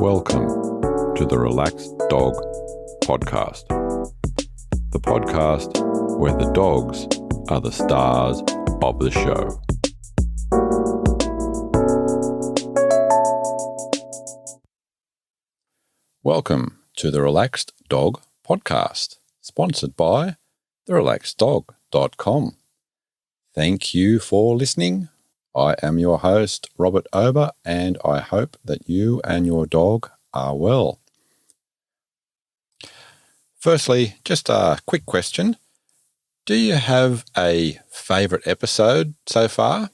Welcome to the Relaxed Dog Podcast, the podcast where the dogs are the stars of the show. Welcome to the Relaxed Dog Podcast, sponsored by therelaxeddog.com. Thank you for listening. I am your host, Robert Ober, and I hope that you and your dog are well. Firstly, just a quick question. Do you have a favourite episode so far?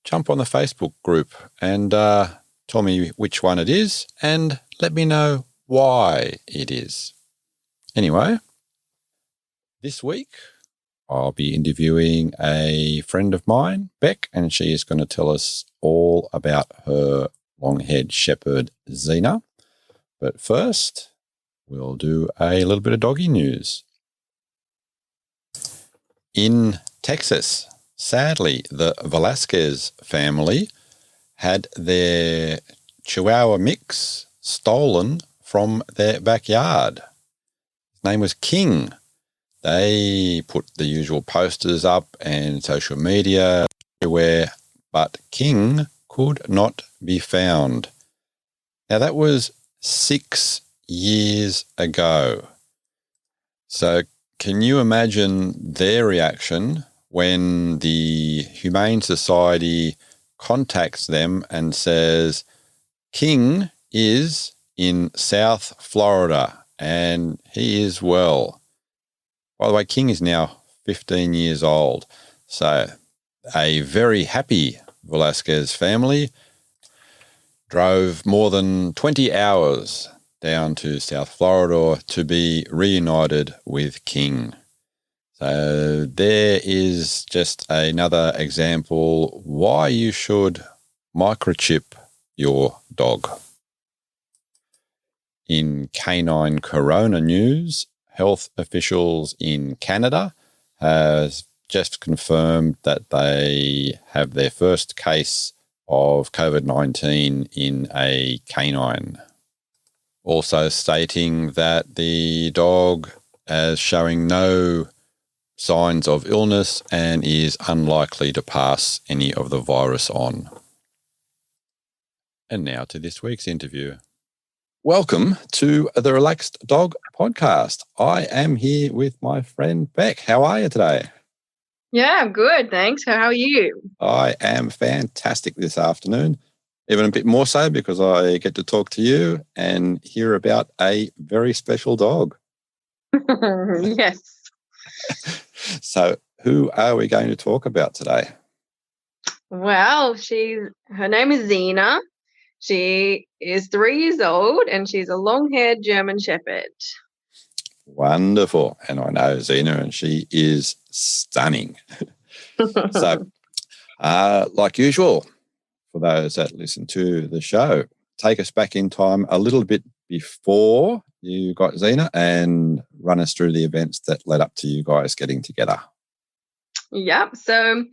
Jump on the Facebook group and tell me which one it is and let me know why it is. Anyway, this week I'll be interviewing a friend of mine, Beck, and she is going to tell us all about her long-haired Shepherd, Xena. But first, we'll do a little bit of doggy news. In Texas, sadly, the Velasquez family had their Chihuahua mix stolen from their backyard. His name was King. They put the usual posters up and social media everywhere, but King could not be found. Now, that was 6 years ago. So can you imagine their reaction when the Humane Society contacts them and says, King is in South Florida and he is well. By the way, King is now 15 years old. So a very happy Velasquez family drove more than 20 hours down to South Florida to be reunited with King. So there is just another example why you should microchip your dog. In canine corona news, health officials in Canada have just confirmed that they have their first case of COVID-19 in a canine. Also stating that the dog is showing no signs of illness and is unlikely to pass any of the virus on. And now to this week's interview. Welcome to the Relaxed Dog Podcast. I am here with my friend Beck. How are you today? Yeah, I'm good, thanks. How are you? I am fantastic this afternoon, even a bit more so because I get to talk to you and hear about a very special dog. Yes. So who are we going to talk about today? Well, her name is Xena. She is 3 years old and she's a long-haired German Shepherd. Wonderful. And I know Xena and she is stunning. So, like usual, for those that listen to the show, take us back in time a little bit before you got Xena and run us through the events that led up to you guys getting together. Yeah, so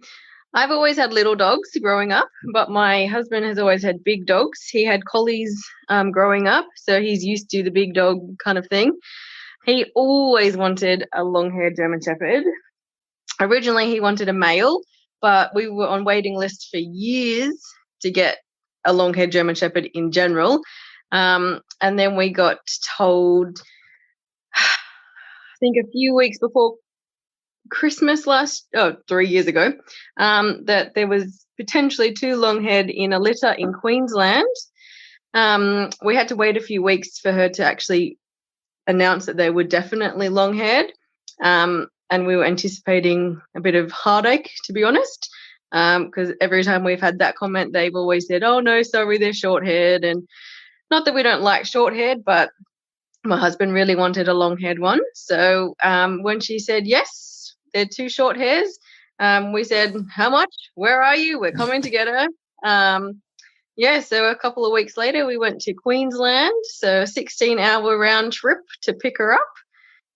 I've always had little dogs growing up, but my husband has always had big dogs. He had collies growing up, so he's used to the big dog kind of thing. He always wanted a long-haired German Shepherd. Originally, he wanted a male, but we were on waiting list for years to get a long-haired German Shepherd in general. And then we got told, I think a few weeks before Christmas 3 years ago, that there was potentially 2 long-haired in a litter in Queensland. We had to wait a few weeks for her to actually announce that they were definitely long-haired, and we were anticipating a bit of heartache, to be honest, because every time we've had that comment, they've always said, oh, no, sorry, they're short-haired. And not that we don't like short-haired, but my husband really wanted a long-haired one. So when she said, yes, they're 2 short hairs, we said, how much? Where are you? We're coming to get her. So a couple of weeks later, we went to Queensland, so a 16-hour round trip to pick her up.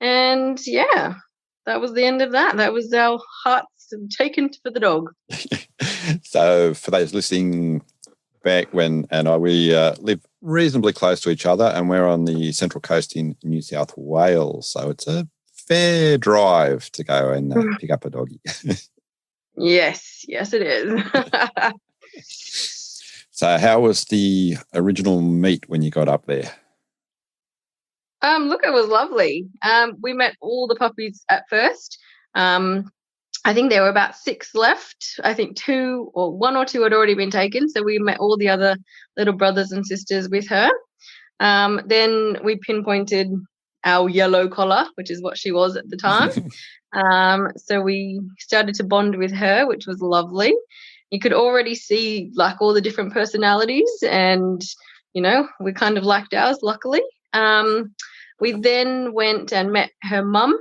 And, that was the end of that. That was our hearts taken for the dog. So for those listening back when we live reasonably close to each other, and we're on the Central Coast in New South Wales, so it's a fair drive to go and pick up a doggy. Yes, it is. So how was the original meet when you got up there? Look, it was lovely. We met all the puppies at first. I think there were about 6 left. I think 1 or 2 had already been taken, so we met all the other little brothers and sisters with her. Then we pinpointed our yellow collar, which is what she was at the time. So we started to bond with her, which was lovely. You could already see like all the different personalities, and we kind of liked ours, luckily. We then went and met her mum,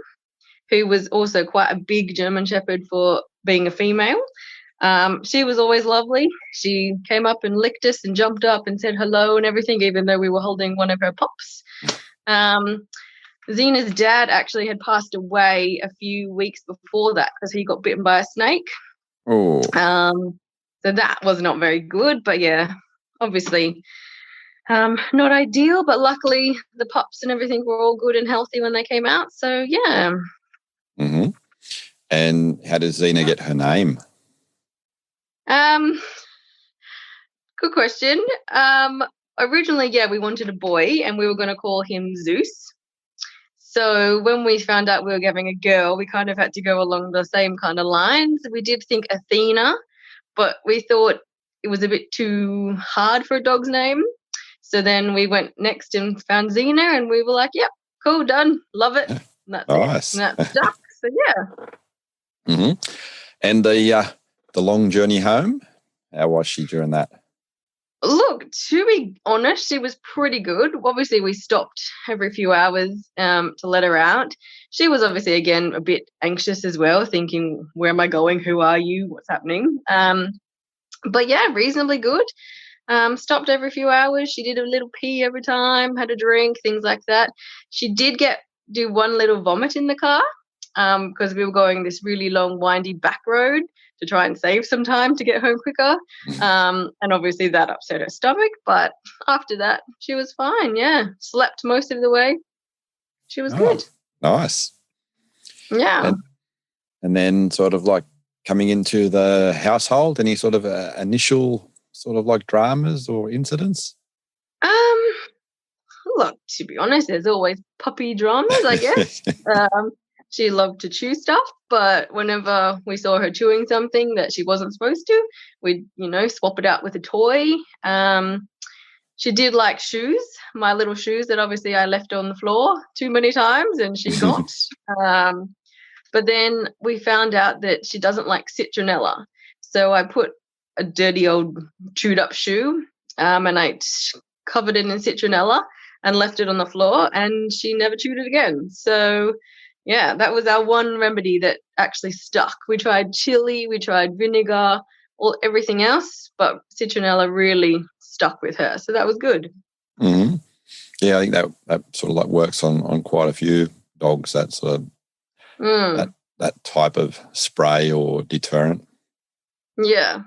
who was also quite a big German Shepherd for being a female. She was always lovely. She came up and licked us and jumped up and said hello and everything, even though we were holding one of her pups. Xena's dad actually had passed away a few weeks before that because he got bitten by a snake. Oh. So that was not very good, but yeah, obviously not ideal, but luckily the pups and everything were all good and healthy when they came out. So yeah. Mm-hmm. And how does Xena get her name? Good question. Originally, we wanted a boy and we were going to call him Zeus. So when we found out we were having a girl, we kind of had to go along the same kind of lines. We did think Athena, but we thought it was a bit too hard for a dog's name. So then we went next and found Xena, and we were like, yep, cool, done, love it. And that's nice. it. And that's stuck. So yeah. Mm-hmm. And the long journey home, how was she during that? Look, to be honest, she was pretty good. Obviously, we stopped every few hours to let her out. She was obviously, again, a bit anxious as well, thinking, where am I going? Who are you? What's happening? But yeah, reasonably good. Stopped every few hours. She did a little pee every time, had a drink, things like that. She did do one little vomit in the car because we were going this really long, windy back road to try and save some time to get home quicker. And obviously that upset her stomach. But after that, she was fine, yeah. Slept most of the way. She was good. Nice. Yeah. And then sort of like coming into the household, any sort of initial sort of like dramas or incidents? Look, to be honest, there's always puppy dramas, I guess. She loved to chew stuff, but whenever we saw her chewing something that she wasn't supposed to, we'd, swap it out with a toy. She did like shoes, my little shoes that obviously I left on the floor too many times and she got. But then we found out that she doesn't like citronella. So I put a dirty old chewed up shoe and I covered it in citronella and left it on the floor, and she never chewed it again. So yeah, that was our one remedy that actually stuck. We tried chili, we tried vinegar, everything else, but citronella really stuck with her. So that was good. Mm-hmm. Yeah, I think that sort of like works on quite a few dogs, that sort of that type of spray or deterrent. Yeah.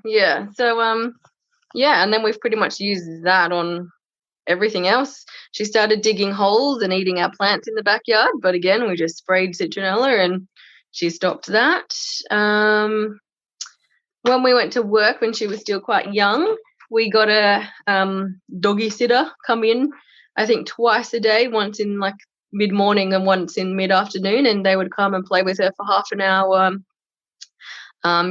So and then we've pretty much used that on everything else. She started digging holes and eating our plants in the backyard, but again, we just sprayed citronella and she stopped that. When we went to work when she was still quite young, we got a doggy sitter come in, I think twice a day, once in like mid-morning and once in mid-afternoon, and they would come and play with her for half an hour,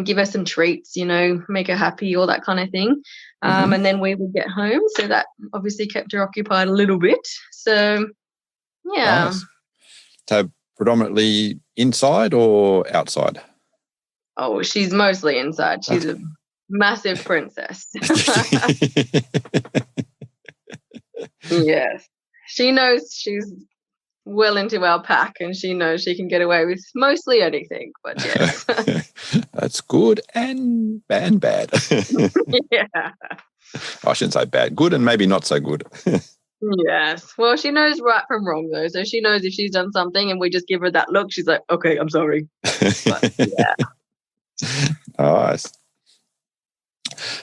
give her some treats, make her happy, all that kind of thing. And then we would get home. So that obviously kept her occupied a little bit. So, yeah. Nice. So predominantly inside or outside? Oh, she's mostly inside. She's a massive princess. Yes. She knows she's well into our pack and she knows she can get away with mostly anything, but yes. That's good and bad. Yeah. I shouldn't say bad. Good and maybe not so good. Yes. Well, she knows right from wrong, though. So she knows if she's done something and we just give her that look, she's like, okay, I'm sorry. But, yeah. Nice.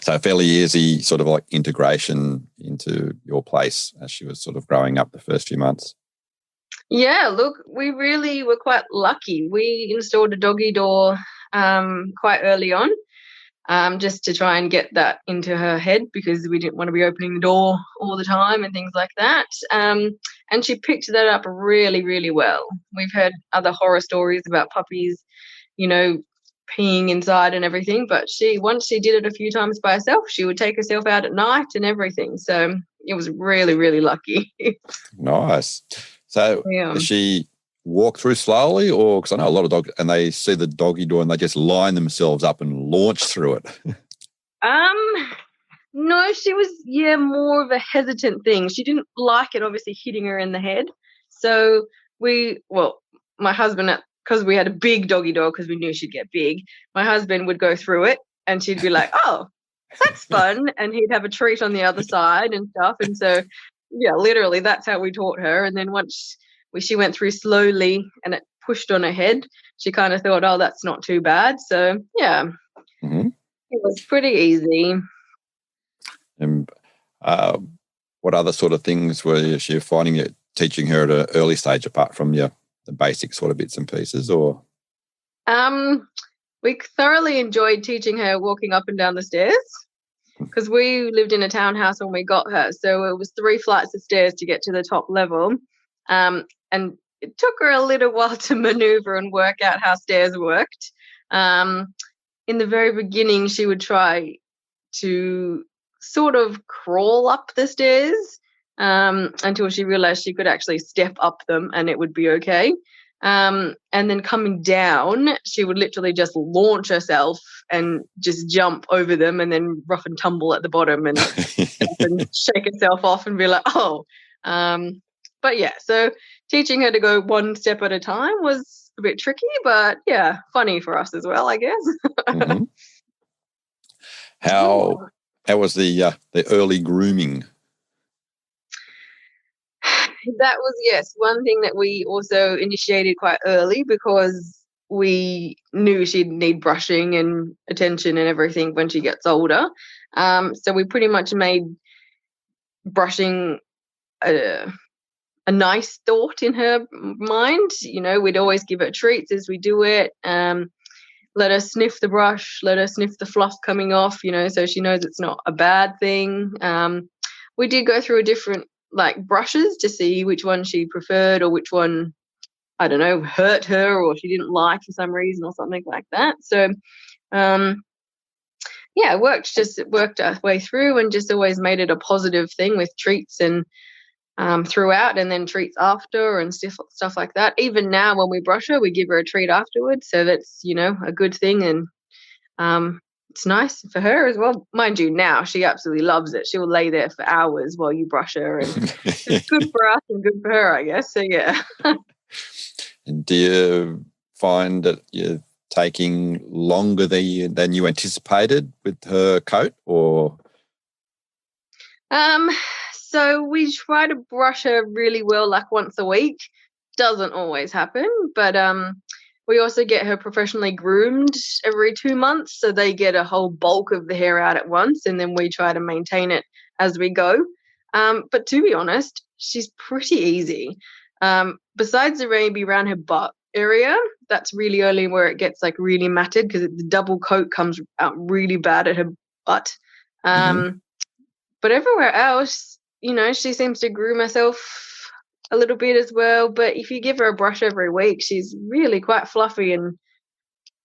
So fairly easy sort of like integration into your place as she was sort of growing up the first few months. Yeah, look, we really were quite lucky. We installed a doggy door quite early on, just to try and get that into her head because we didn't want to be opening the door all the time and things like that. And she picked that up really, really well. We've heard other horror stories about puppies, you know, peeing inside and everything, but once she did it a few times by herself, she would take herself out at night and everything. So it was really, really lucky. Nice. So Yeah. does she walk through slowly, or because I know a lot of dogs and they see the doggy door and they just line themselves up and launch through it? No, she was, more of a hesitant thing. She didn't like it obviously hitting her in the head. So my husband, because we had a big doggy door because we knew she'd get big, my husband would go through it and she'd be like, oh, that's fun. And he'd have a treat on the other side and stuff. And so, yeah, literally that's how we taught her. And then once she went through slowly and it pushed on her head, she kind of thought, oh, that's not too bad. So, yeah, Mm-hmm. it was pretty easy. And what other sort of things were you finding it teaching her at an early stage apart from the basic sort of bits and pieces? Or we thoroughly enjoyed teaching her walking up and down the stairs because we lived in a townhouse when we got her. So it was 3 flights of stairs to get to the top level. And it took her a little while to maneuver and work out how stairs worked. In the very beginning, she would try to sort of crawl up the stairs until she realized she could actually step up them and it would be okay. And then coming down, she would literally just launch herself and just jump over them and then rough and tumble at the bottom and, and shake herself off and be like, oh. But yeah, so teaching her to go one step at a time was a bit tricky, but yeah, funny for us as well, I guess. Mm-hmm. How was the early grooming? That was, yes, one thing that we also initiated quite early because we knew she'd need brushing and attention and everything when she gets older. So we pretty much made brushing a nice thought in her mind. You know, we'd always give her treats as we do it. Let her sniff the brush, let her sniff the fluff coming off, you know, so she knows it's not a bad thing. We did go through a different brushes to see which one she preferred or which one, I don't know, hurt her or she didn't like for some reason or something like that. So it worked our way through and just always made it a positive thing with treats and throughout and then treats after and stuff like that. Even now when we brush her, we give her a treat afterwards, so that's, you know, a good thing. And it's nice for her as well. Mind you, now she absolutely loves it. She will lay there for hours while you brush her, and it's good for us and good for her, I guess. So yeah. And do you find that you're taking longer than you anticipated with her coat, or? So we try to brush her really well, like once a week. Doesn't always happen, but we also get her professionally groomed every 2 months, so they get a whole bulk of the hair out at once, and then we try to maintain it as we go. But to be honest, she's pretty easy. Besides the maybe around her butt area, that's really early where it gets like really matted because the double coat comes out really bad at her butt. But everywhere else, you know, she seems to groom herself a little bit as well. But if you give her a brush every week, she's really quite fluffy and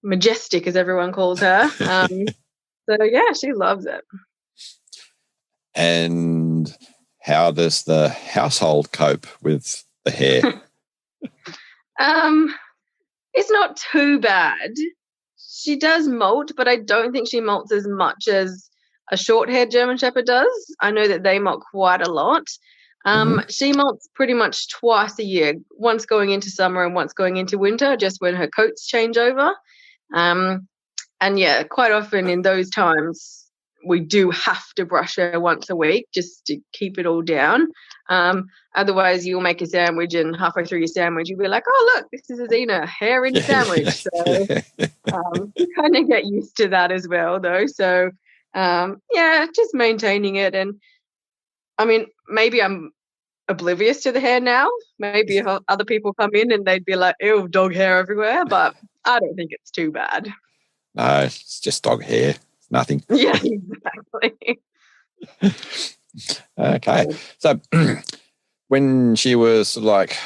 majestic, as everyone calls her. So yeah, she loves it. And how does the household cope with the hair? It's not too bad. She does molt, but I don't think she molts as much as a short-haired German Shepherd does. I know that they molt quite a lot. She molts pretty much twice a year, once going into summer and once going into winter, just when her coats change over. And yeah, quite often in those times, we do have to brush her once a week just to keep it all down. Otherwise, you'll make a sandwich and halfway through your sandwich, you'll be like, oh, look, this is a Xena hair in sandwich. So you kind of get used to that as well, though. So just maintaining it. And I mean, maybe I'm oblivious to the hair now. Maybe if other people come in and they'd be like, ew, dog hair everywhere, but I don't think it's too bad. No, it's just dog hair. It's nothing. Yeah, exactly. Okay. So when she was sort of like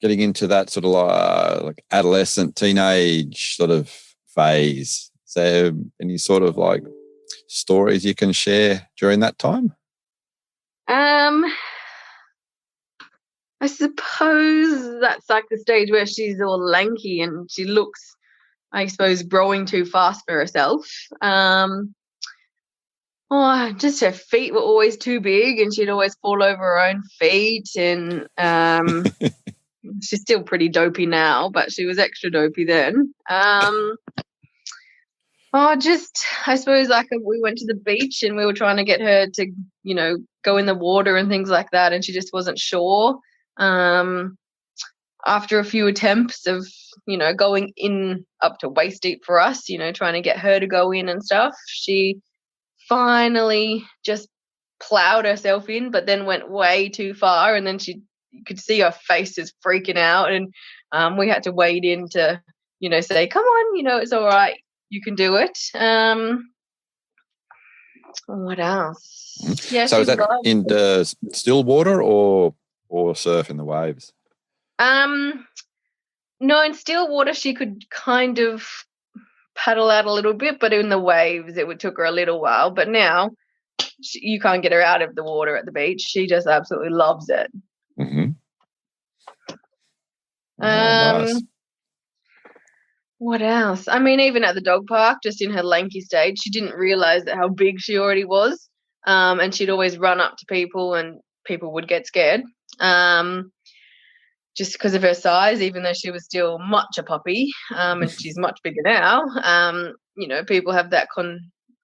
getting into that sort of like adolescent, teenage sort of phase, is there any sort of like stories you can share during that time? I suppose that's like the stage where she's all lanky and she looks, I suppose, growing too fast for herself. Just her feet were always too big and she'd always fall over her own feet. And she's still pretty dopey now, but she was extra dopey then. I suppose like we went to the beach and we were trying to get her to, go in the water and things like that, and she just wasn't sure. After a few attempts of, going in up to waist deep for us, trying to get her to go in and stuff, she finally just plowed herself in, but then went way too far, and then you could see her face is freaking out, and we had to wade in to, say, come on, it's all right, you can do it. What else? Yeah. So is that in the still water or surf in the waves? No, in still water she could kind of paddle out a little bit, but in the waves it took her a little while. But now you can't get her out of the water at the beach. She just absolutely loves it. Mm-hmm. Nice. What else? I mean, even at the dog park, just in her lanky stage, she didn't realize that how big she already was. And she'd always run up to people and people would get scared. Just because of her size, even though she was still much a puppy, and she's much bigger now. People have that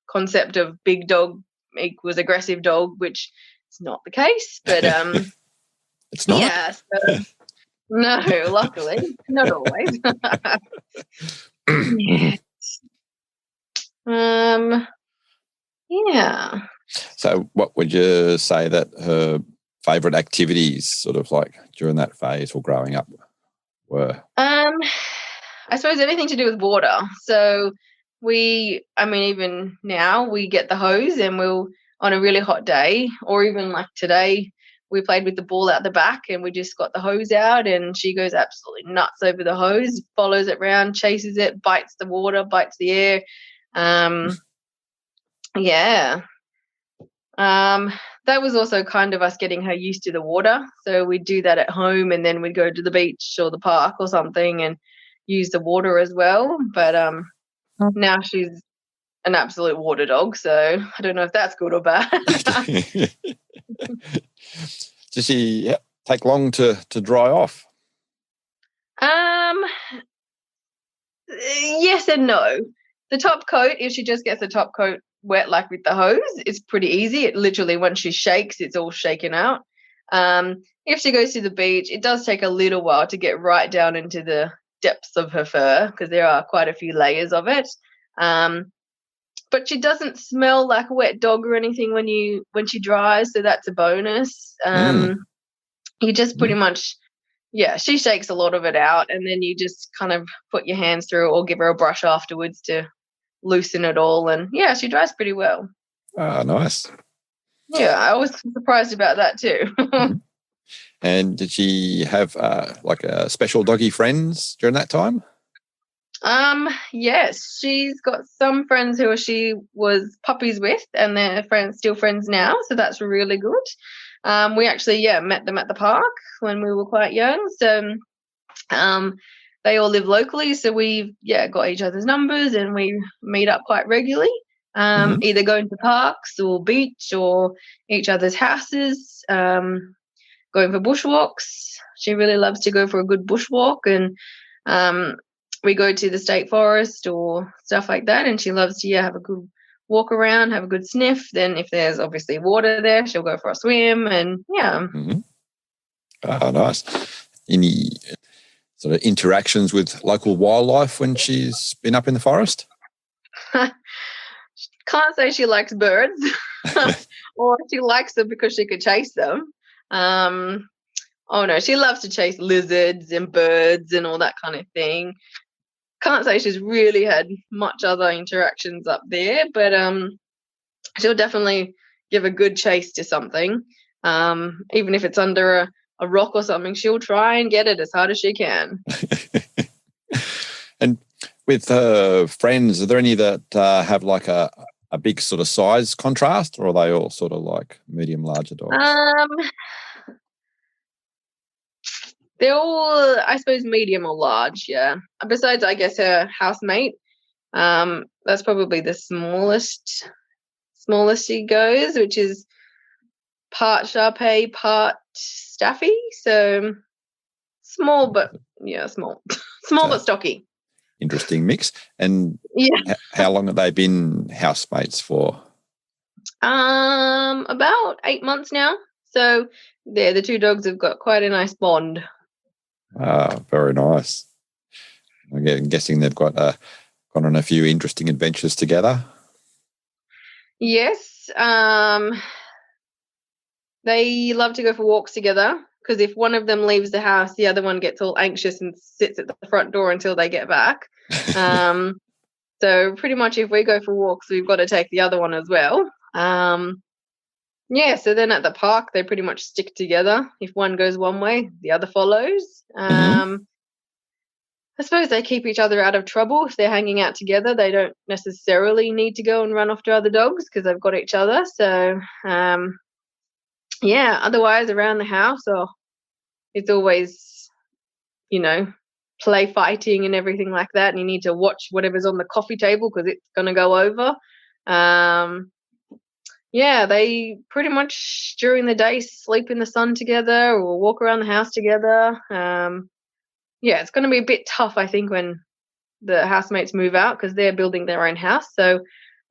concept of big dog equals aggressive dog, which is not the case. But it's not. Yeah. So, no, luckily, not always. Yeah. So, what would you say that her favourite activities, sort of like during that phase or growing up, were? I suppose anything to do with water. So even now we get the hose and we'll, on a really hot day, or even like today, we played with the ball out the back and we just got the hose out and she goes absolutely nuts over the hose, follows it around, chases it, bites the water, bites the air. Yeah. That was also kind of us getting her used to the water. So we'd do that at home and then we'd go to the beach or the park or something and use the water as well. But now she's an absolute water dog, so I don't know if that's good or bad. Does she take long to dry off? Yes and no. The top coat, if she just gets the top coat wet like with the hose, it's pretty easy. It literally, once she shakes, it's all shaken out. If she goes to the beach, it does take a little while to get right down into the depths of her fur because there are quite a few layers of it. But she doesn't smell like a wet dog or anything when she dries, so that's a bonus. You just pretty much, she shakes a lot of it out, and then you just kind of put your hands through or give her a brush afterwards to loosen it all, and she dries pretty well. Oh, nice. Yeah, I was surprised about that too. And did she have special doggy friends during that time? Yes, she's got some friends who she was puppies with, and they're still friends now, so that's really good. We actually met them at the park when we were quite young, so they all live locally, so we've got each other's numbers and we meet up quite regularly. Either going to parks or beach or each other's houses, going for bushwalks. She really loves to go for a good bushwalk, and we go to the state forest or stuff like that, and she loves to have a good walk around, have a good sniff. Then if there's obviously water there, she'll go for a swim, and Oh, nice. Any sort of interactions with local wildlife when she's been up in the forest? Can't say she likes birds, or she likes them because she could chase them. Oh no, she loves to chase lizards and birds and all that kind of thing. Can't say she's really had much other interactions up there, but she'll definitely give a good chase to something. Even if it's under a rock or something, she'll try and get it as hard as she can. And with her friends, are there any that have like a big sort of size contrast, or are they all sort of like medium, larger dogs? They're all, I suppose, medium or large, yeah. Besides, I guess, her housemate. That's probably the smallest she goes, which is part Shar-Pei, part Staffy. So small, but small. Small but stocky. Interesting mix. And yeah, how long have they been housemates for? About 8 months now. So the two dogs have got quite a nice bond. Very nice. I'm guessing they've got gone on a few interesting adventures together. Yes. They love to go for walks together, because if one of them leaves the house, the other one gets all anxious and sits at the front door until they get back. So pretty much if we go for walks, we've got to take the other one as well. So then at the park, they pretty much stick together. If one goes one way, the other follows. I suppose they keep each other out of trouble. If they're hanging out together, they don't necessarily need to go and run after other dogs because they've got each other. So, otherwise around the house, it's always, play fighting and everything like that. And you need to watch whatever's on the coffee table because it's going to go over. They pretty much during the day sleep in the sun together or walk around the house together. It's going to be a bit tough, I think, when the housemates move out because they're building their own house. So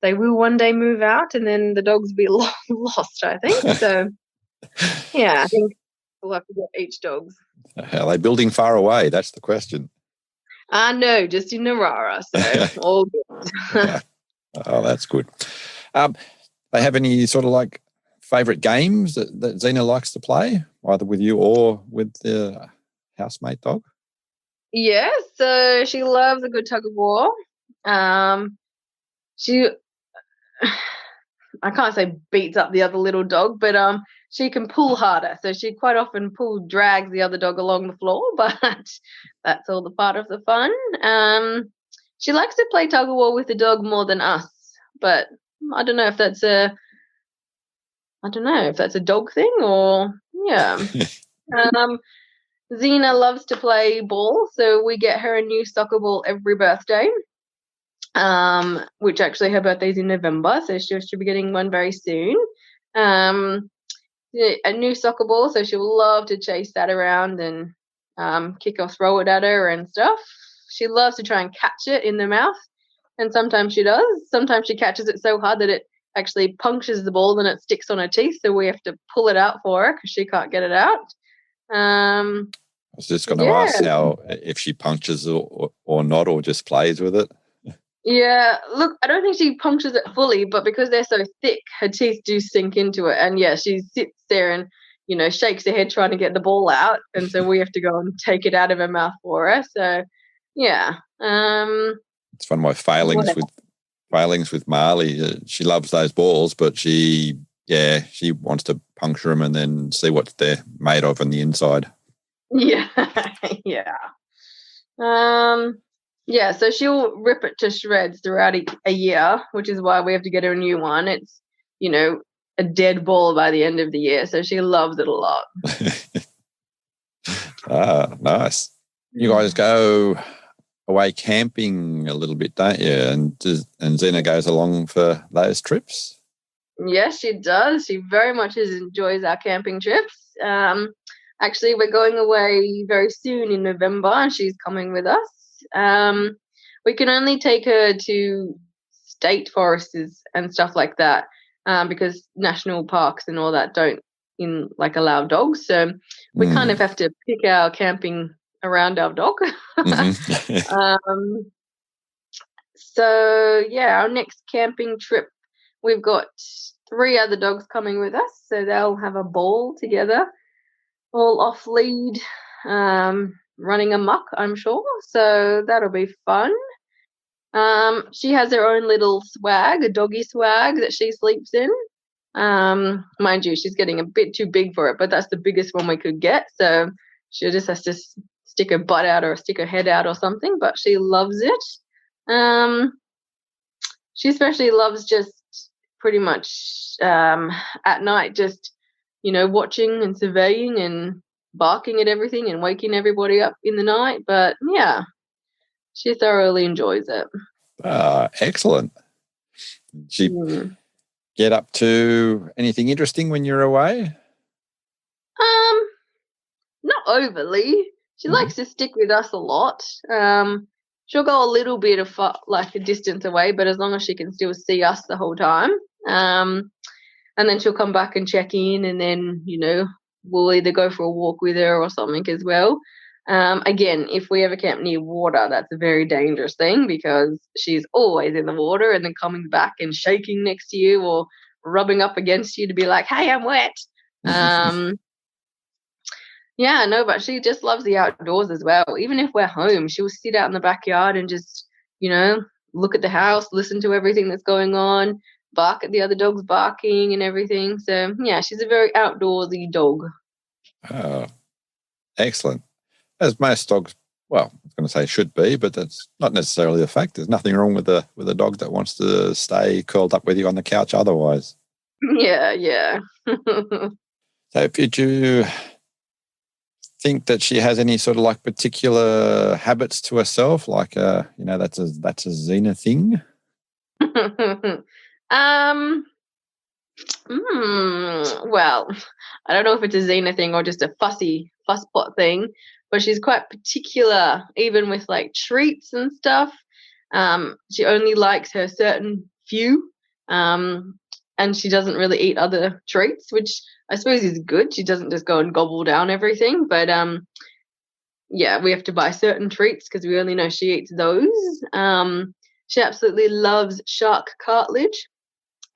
they will one day move out and then the dogs will be lost, I think. So, I think we'll have to get each dogs. Are they building far away? That's the question. No, just in Narara, so all good. Oh, that's good. They have any sort of like favourite games that Xena likes to play, either with you or with the housemate dog? Yeah, so she loves a good tug of war. She, I can't say beats up the other little dog, but she can pull harder. So she quite often drags the other dog along the floor, but that's all the part of the fun. She likes to play tug of war with the dog more than us, but I don't know if that's a dog thing or Xena loves to play ball, so we get her a new soccer ball every birthday. Which actually her birthday's in November, so she should be getting one very soon. A new soccer ball, so she'll love to chase that around and kick or throw it at her and stuff. She loves to try and catch it in the mouth, and sometimes she does. Sometimes she catches it so hard that it actually punctures the ball and it sticks on her teeth, so we have to pull it out for her because she can't get it out. I was just going to ask if she punctures or not, or just plays with it. Yeah, look, I don't think she punctures it fully, but because they're so thick, her teeth do sink into it. And she sits there and, shakes her head trying to get the ball out. And so we have to go and take it out of her mouth for her. So, yeah. It's one of my failings with Marley. She loves those balls, but she wants to puncture them and then see what they're made of on the inside. Yeah, yeah. So she'll rip it to shreds throughout a year, which is why we have to get her a new one. It's, a dead ball by the end of the year. So she loves it a lot. Nice. You guys go away camping a little bit, don't you? And Xena goes along for those trips? Yes, she does. She very much enjoys our camping trips. Actually, we're going away very soon in November, and she's coming with us. We can only take her to state forests and stuff like that because national parks and all that don't allow dogs. So we kind of have to pick our camping around our dog. Mm-hmm. So, our next camping trip we've got 3 other dogs coming with us, so they'll have a ball together, all off lead, running amok, I'm sure. So that'll be fun. She has her own little swag, a doggy swag that she sleeps in. Mind you, she's getting a bit too big for it, but that's the biggest one we could get. So she just has to stick her butt out or stick her head out or something, but she loves it. She especially loves just pretty much at night, just, watching and surveying and barking at everything and waking everybody up in the night. But yeah, she thoroughly enjoys it. Excellent. Did she get up to anything interesting when you're away? Not overly. She likes to stick with us a lot. She'll go a little bit of like a distance away, but as long as she can still see us the whole time. And then she'll come back and check in, and then, we'll either go for a walk with her or something as well. Again, if we ever camp near water, that's a very dangerous thing because she's always in the water and then coming back and shaking next to you or rubbing up against you to be like, hey, I'm wet. Yeah, no, but she just loves the outdoors as well. Even if we're home, she'll sit out in the backyard and just, look at the house, listen to everything that's going on, bark at the other dogs barking and everything. So, yeah, she's a very outdoorsy dog. Oh, excellent. As most dogs, well, I was going to say should be, but that's not necessarily the fact. There's nothing wrong with a dog that wants to stay curled up with you on the couch otherwise. Yeah. So did you think that she has any sort of like particular habits to herself, like that's a Xena thing? Well, I don't know if it's a Xena thing or just a fusspot thing, but she's quite particular, even with like treats and stuff. She only likes her certain few, and she doesn't really eat other treats, which I suppose is good. She doesn't just go and gobble down everything, but yeah, we have to buy certain treats because we only know she eats those. She absolutely loves shark cartilage.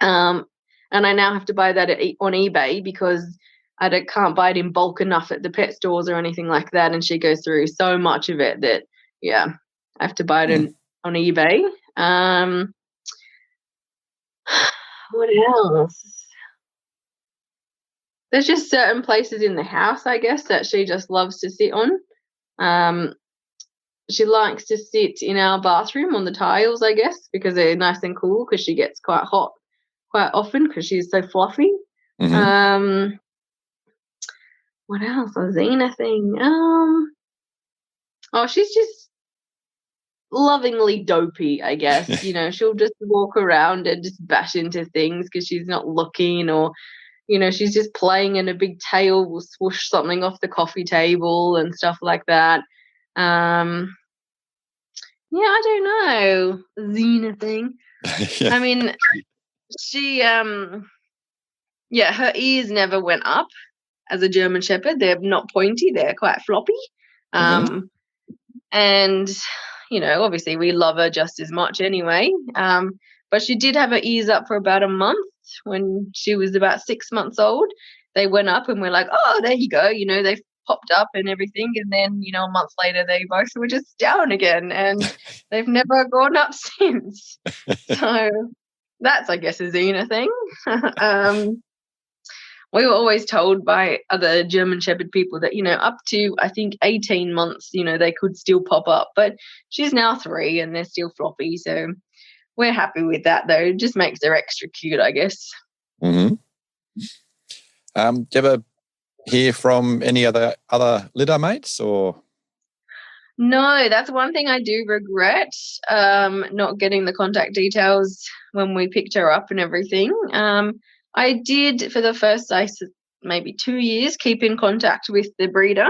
And I now have to buy that on eBay because I can't buy it in bulk enough at the pet stores or anything like that. And she goes through so much of it that, yeah, I have to buy it on eBay. What else? There's just certain places in the house, I guess, that she just loves to sit on. She likes to sit in our bathroom on the tiles, I guess, because they're nice and cool because she gets quite hot quite often because she's so fluffy. What else? A Xena thing. She's just lovingly dopey, I guess. She'll just walk around and just bash into things because she's not looking, or she's just playing and a big tail will swoosh something off the coffee table and stuff like that. Yeah, I don't know. Xena thing. Yeah. I mean, she, her ears never went up as a German Shepherd. They're not pointy. They're quite floppy. And, obviously we love her just as much anyway. But she did have her ears up for about a month when she was about 6 months old. They went up and we're like, oh, there you go. They've popped up and everything. And then, a month later, they both were just down again. And they've never gone up since. So that's, I guess, a Xena thing. We were always told by other German Shepherd people that, up to, I think, 18 months, they could still pop up. But she's now 3 and they're still floppy. So we're happy with that, though. It just makes her extra cute, I guess. Do you ever hear from any other litter mates or? No, that's one thing I do regret, not getting the contact details when we picked her up and everything. I did, for the first, maybe 2 years, keep in contact with the breeder,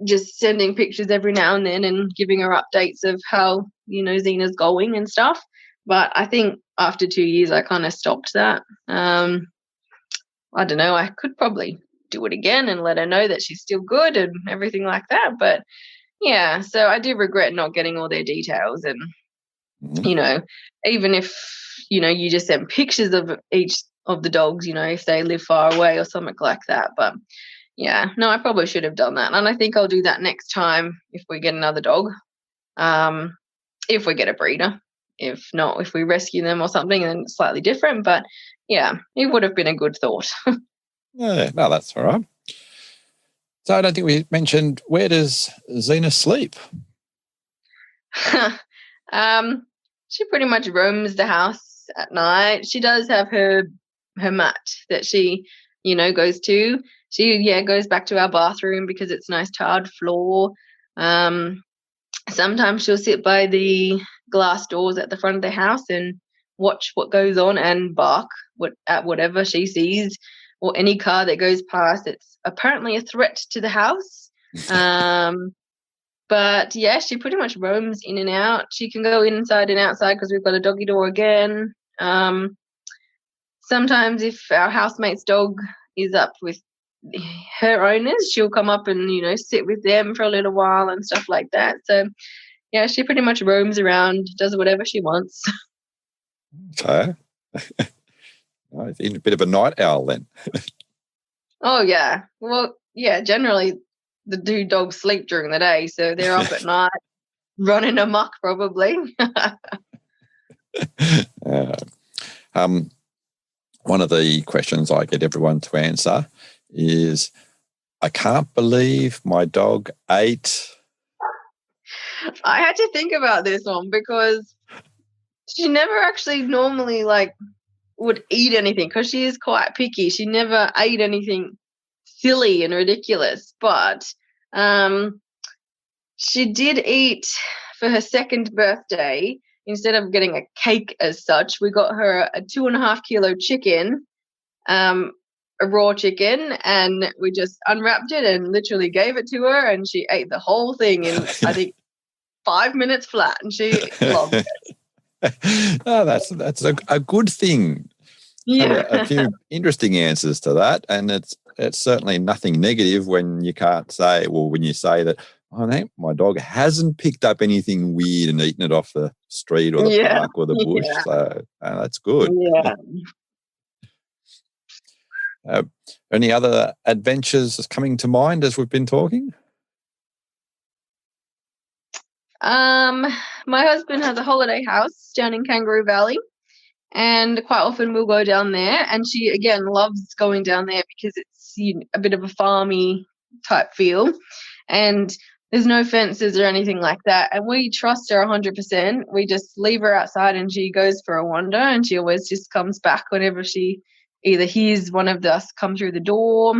just sending pictures every now and then and giving her updates of how, Xena's going and stuff. But I think after 2 years, I kind of stopped that. I don't know, I could probably do it again and let her know that she's still good and everything like that. But, yeah, so I do regret not getting all their details. And Mhm. you know, even if, you just send pictures of each of the dogs, if they live far away or something like that. But yeah, no, I probably should have done that. And I think I'll do that next time if we get another dog. Um, if we get a breeder. If not, if we rescue them or something, then it's slightly different. But yeah, it would have been a good thought. Yeah, no, that's all right. So I don't think we mentioned, where does Xena sleep? She pretty much roams the house at night. She does have her mat that she, goes to. She goes back to our bathroom because it's nice tiled floor. Sometimes she'll sit by the glass doors at the front of the house and watch what goes on and bark at whatever she sees or any car that goes past. It's apparently a threat to the house. But yeah, she pretty much roams in and out. She can go inside and outside because we've got a doggy door again. Sometimes if our housemate's dog is up with her owners, she'll come up and, sit with them for a little while and stuff like that. So yeah, she pretty much roams around, does whatever she wants. Okay. It's a bit of a night owl then. Oh yeah. Well, yeah, generally the two dogs sleep during the day, so they're up at night running amok probably. One of the questions I get everyone to answer is, I can't believe my dog ate. I had to think about this one because she never actually normally would eat anything because she is quite picky. She never ate anything silly and ridiculous, but she did eat for her second birthday. Instead of getting a cake as such, we got her a 2.5 kilo chicken, a raw chicken, and we just unwrapped it and literally gave it to her, and she ate the whole thing in, I think, 5 minutes flat, and she loved it. Oh, that's a good thing. Yeah. A few interesting answers to that, and it's certainly nothing negative when you can't say, well, when you say that, oh, no, my dog hasn't picked up anything weird and eaten it off the street or the park or the bush. Yeah. So that's good. Yeah. Any other adventures coming to mind as we've been talking? My husband has a holiday house down in Kangaroo Valley, and quite often we'll go down there, and she again loves going down there because it's a bit of a farmy type feel, and there's no fences or anything like that, and we trust her 100%. We just leave her outside and she goes for a wander, and she always just comes back whenever she either hears one of us come through the door,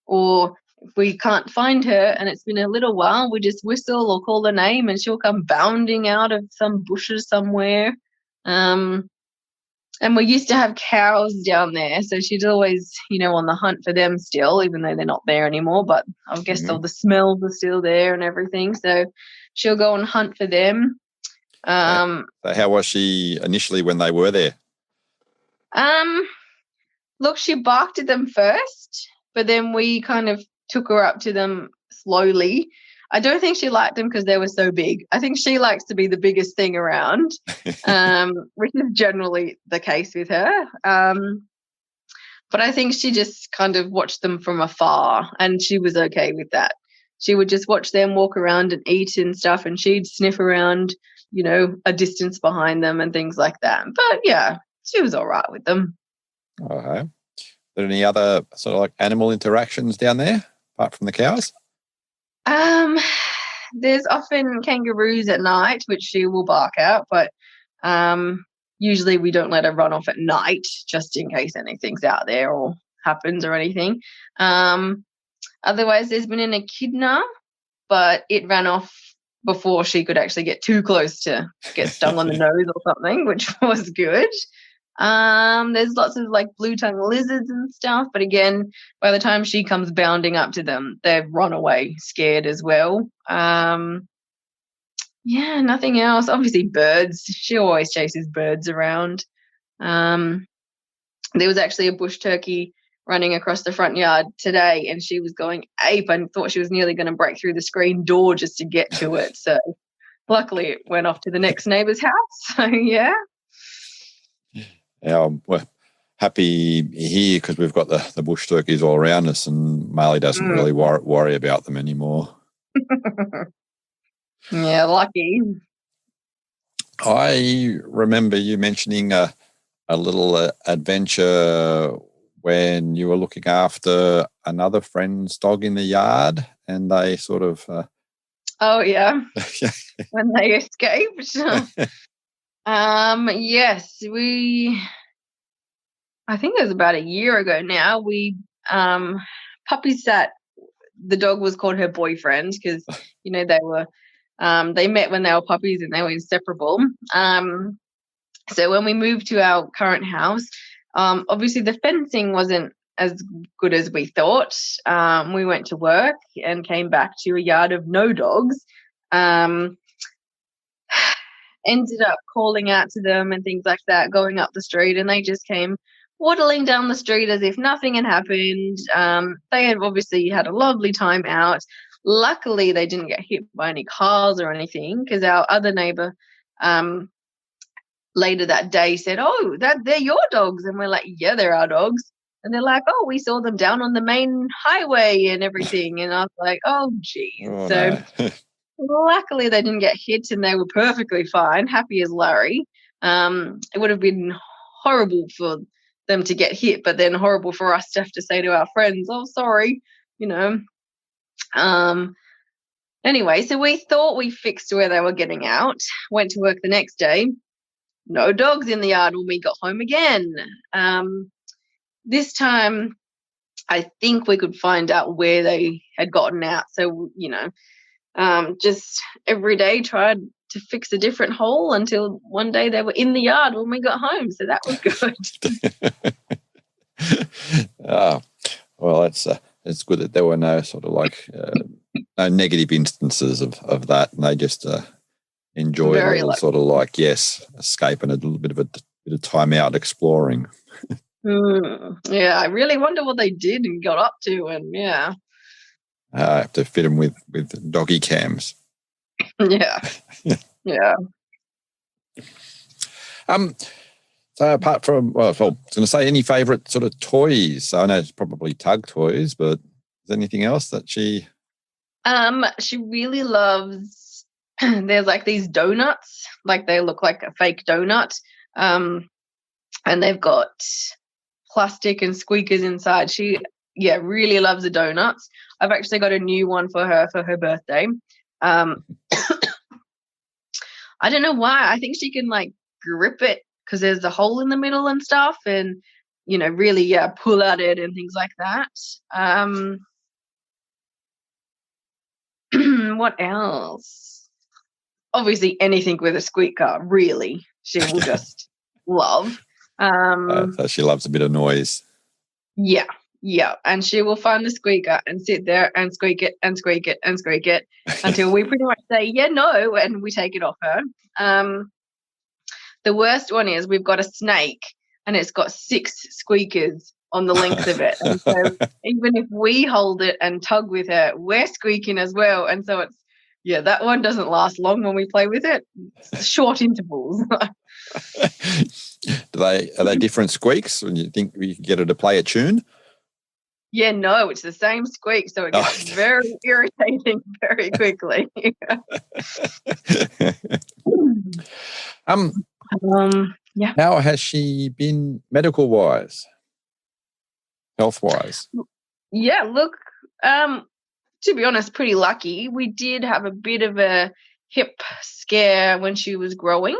or if we can't find her and it's been a little while, we just whistle or call her name and she'll come bounding out of some bushes somewhere. And we used to have cows down there, so she's always, on the hunt for them still, even though they're not there anymore. But I guess all the smells are still there and everything, so she'll go and hunt for them. So how was she initially when they were there? Look, she barked at them first, but then we kind of took her up to them slowly. I don't think she liked them because they were so big. I think she likes to be the biggest thing around, which is generally the case with her. But I think she just kind of watched them from afar, and she was okay with that. She would just watch them walk around and eat and stuff, and she'd sniff around, a distance behind them and things like that. But yeah, she was all right with them. Okay. Are there any other sort of like animal interactions down there apart from the cows? There's often kangaroos at night, which she will bark at, but usually we don't let her run off at night just in case anything's out there or happens or anything. Otherwise, there's been an echidna, but it ran off before she could actually get too close to get stung on the nose or something, which was good. There's lots of blue-tongued lizards and stuff, but again, by the time she comes bounding up to them, they've run away scared as well. Yeah, nothing else. Obviously birds. She always chases birds around. There was actually a bush turkey running across the front yard today, and she was going ape and thought she was nearly going to break through the screen door just to get to it. So luckily it went off to the next neighbour's house. So, yeah. We're happy here because we've got the bush turkeys all around us, and Marley doesn't really worry about them anymore. Yeah, lucky. I remember you mentioning a little adventure when you were looking after another friend's dog in the yard, and they sort of... Oh, yeah. When they escaped. Yes, I think it was about a year ago now, we puppy sat. The dog was called her boyfriend because, they were, they met when they were puppies and they were inseparable. So when we moved to our current house, obviously the fencing wasn't as good as we thought. We went to work and came back to a yard of no dogs. Ended up calling out to them and things like that, going up the street, and they just came waddling down the street as if nothing had happened. They had obviously had a lovely time out. Luckily, they didn't get hit by any cars or anything, because our other neighbour later that day said, "Oh, they're your dogs," and we're like, "Yeah, they're our dogs." And they're like, "Oh, we saw them down on the main highway and everything." And I was like, "Oh, geez." Oh, so. no. Luckily, they didn't get hit and they were perfectly fine, happy as Larry. It would have been horrible for them to get hit, but then horrible for us to have to say to our friends, "Oh, sorry," Anyway, so we thought we fixed where they were getting out, went to work the next day. No dogs in the yard when we got home again. This time, I think we could find out where they had gotten out. So, just every day tried to fix a different hole until one day they were in the yard when we got home. So that was good. Well, it's good that there were no sort of like no negative instances of that, and they just enjoyed a little sort of like, escape and a little bit of time out exploring. Yeah, I really wonder what they did and got up to, and yeah. I have to fit them with doggy cams. Yeah. Yeah. So apart from, I was going to say, any favourite sort of toys? I know it's probably Tug toys, but is there anything else that she... She really loves, there's like these donuts, like they look like a fake donut, and they've got plastic and squeakers inside. She really loves the donuts. I've actually got a new one for her birthday. I don't know why. I think she can like grip it because there's a hole in the middle and stuff, and really pull at it and things like that. What else? Obviously anything with a squeaker, really, she will just love. So she loves a bit of noise. Yeah, and she will find the squeaker and sit there and squeak it and squeak it and squeak it until we pretty much say, yeah, no, and we take it off her. The worst one is we've got a snake and it's got 6 squeakers on the length of it. And so even if we hold it and tug with her, we're squeaking as well. And so it's, that one doesn't last long when we play with it. It's short intervals. Are they different squeaks when you think you can get her to play a tune? Yeah, no, it's the same squeak, so it gets very irritating very quickly. How has she been medical-wise, health-wise? Yeah, look, to be honest, pretty lucky. We did have a bit of a hip scare when she was growing.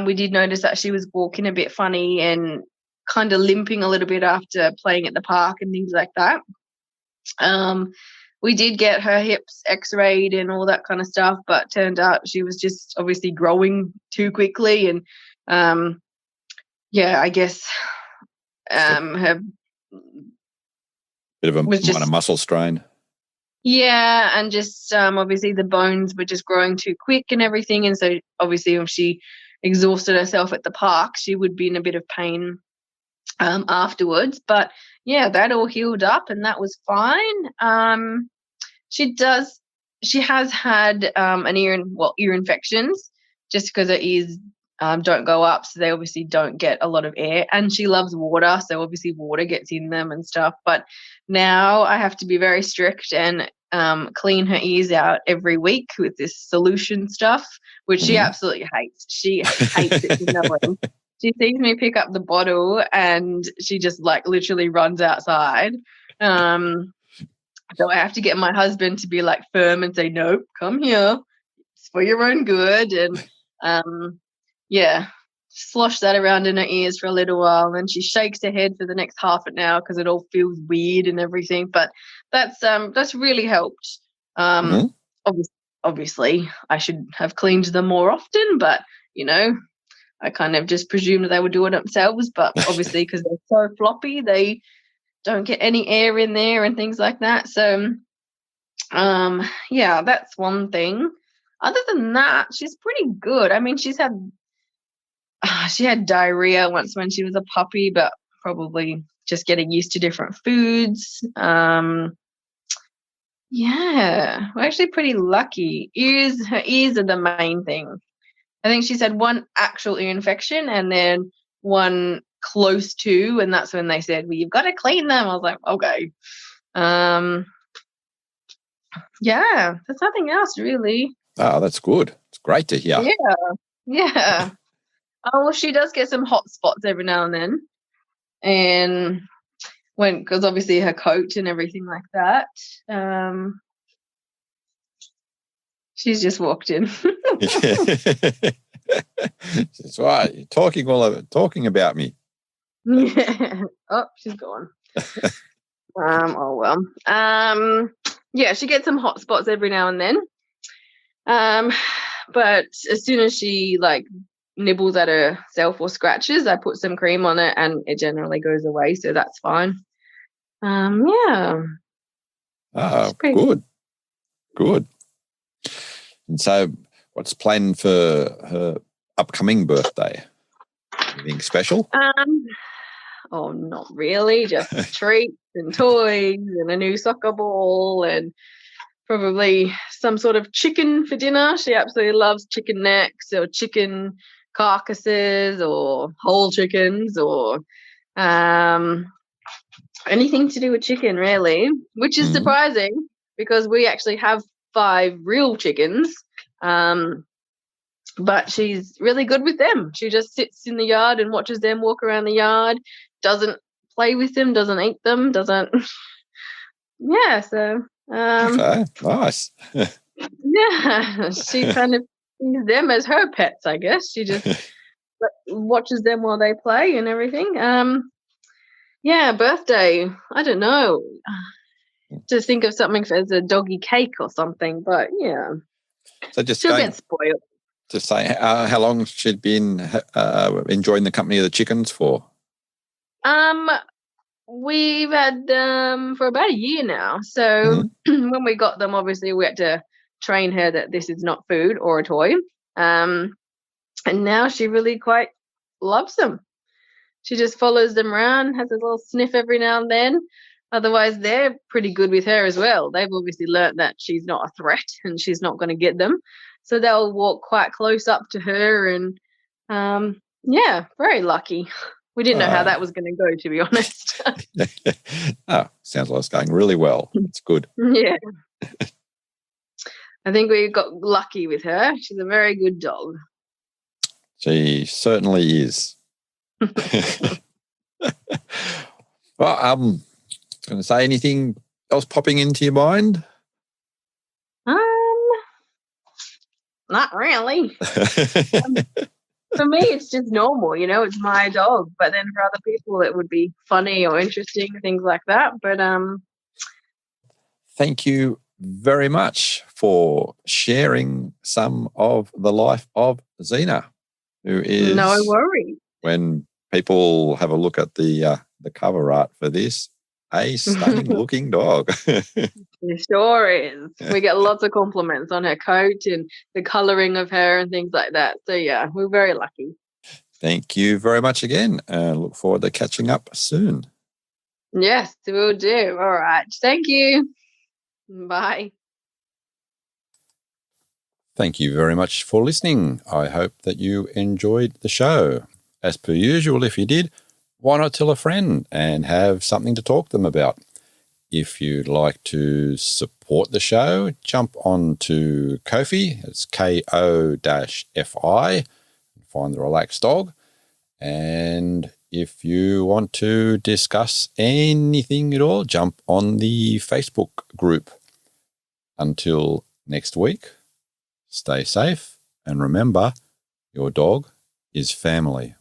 We did notice that she was walking a bit funny and kind of limping a little bit after playing at the park and things like that. We did get her hips x-rayed and all that kind of stuff, but turned out she was just obviously growing too quickly. And I guess her bit of a minor muscle strain. Yeah, and just obviously the bones were just growing too quick and everything. And so obviously if she exhausted herself at the park, she would be in a bit of pain afterwards. But yeah, that all healed up and that was fine. She she has had ear infections just because her ears don't go up, so they obviously don't get a lot of air. And she loves water, so obviously water gets in them and stuff. But now I have to be very strict and clean her ears out every week with this solution stuff, which she absolutely hates. She hates it to no end. She sees me pick up the bottle and she just like literally runs outside. So I have to get my husband to be like firm and say, "Nope, come here. It's for your own good." And yeah, slosh that around in her ears for a little while, and then she shakes her head for the next half an hour because it all feels weird and everything. But that's really helped. Obviously, I should have cleaned them more often, but I kind of just presumed they would do it themselves. But obviously, because they're so floppy, they don't get any air in there and things like that. So, yeah, that's one thing. Other than that, she's pretty good. I mean, she had diarrhea once when she was a puppy, but probably just getting used to different foods. Yeah, we're actually pretty lucky. Her ears are the main thing. I think she's had one actual ear infection and then one close to, and that's when they said, "Well, you've got to clean them." I was like, okay. Yeah, there's nothing else really. Oh, that's good. It's great to hear. Yeah. Oh, well, she does get some hot spots every now and then, and because obviously her coat and everything like that. She's just walked in. That's right. You're talking about me. Yeah. Oh, she's gone. Oh well. Yeah, she gets some hot spots every now and then. But as soon as she like nibbles at herself or scratches, I put some cream on it and it generally goes away, so that's fine. Yeah. Oh, good. And so what's planned for her upcoming birthday? Anything special? Oh, not really. Just treats and toys and a new soccer ball and probably some sort of chicken for dinner. She absolutely loves chicken necks or chicken carcasses or whole chickens or anything to do with chicken, really, which is surprising because we actually have 5 real chickens. But she's really good with them. She just sits in the yard and watches them walk around the yard, doesn't play with them, doesn't eat them, doesn't. Yeah, so. Okay, nice. Yeah, she kind of sees them as her pets, I guess. She just watches them while they play and everything. Yeah, birthday. I don't know. Just think of something as a doggy cake or something, but yeah. So just she'll get spoiled. To say how long she'd been enjoying the company of the chickens for? We've had them for about a year now. So when we got them, obviously we had to train her that this is not food or a toy. And now she really quite loves them. She just follows them around, has a little sniff every now and then. Otherwise, they're pretty good with her as well. They've obviously learnt that she's not a threat and she's not going to get them. So they'll walk quite close up to her and, yeah, very lucky. We didn't know how that was going to go, to be honest. Oh, sounds like it's going really well. It's good. Yeah. I think we got lucky with her. She's a very good dog. She certainly is. Well, I was going to say, anything else popping into your mind? Not really. For me, it's just normal, it's my dog. But then for other people, it would be funny or interesting, things like that. But thank you very much for sharing some of the life of Xena, who is, no worries. When people have a look at the cover art for this, a stunning looking dog. It sure is. We get lots of compliments on her coat and the colouring of her and things like that. So yeah, we're very lucky. Thank you very much again. Look forward to catching up soon. Yes, we'll do. All right. Thank you. Bye. Thank you very much for listening. I hope that you enjoyed the show. As per usual, if you did, why not tell a friend and have something to talk to them about? If you'd like to support the show, jump on to Ko-fi. It's ko-fi. Find the Relaxed Dog. And if you want to discuss anything at all, jump on the Facebook group. Until next week, stay safe and remember, your dog is family.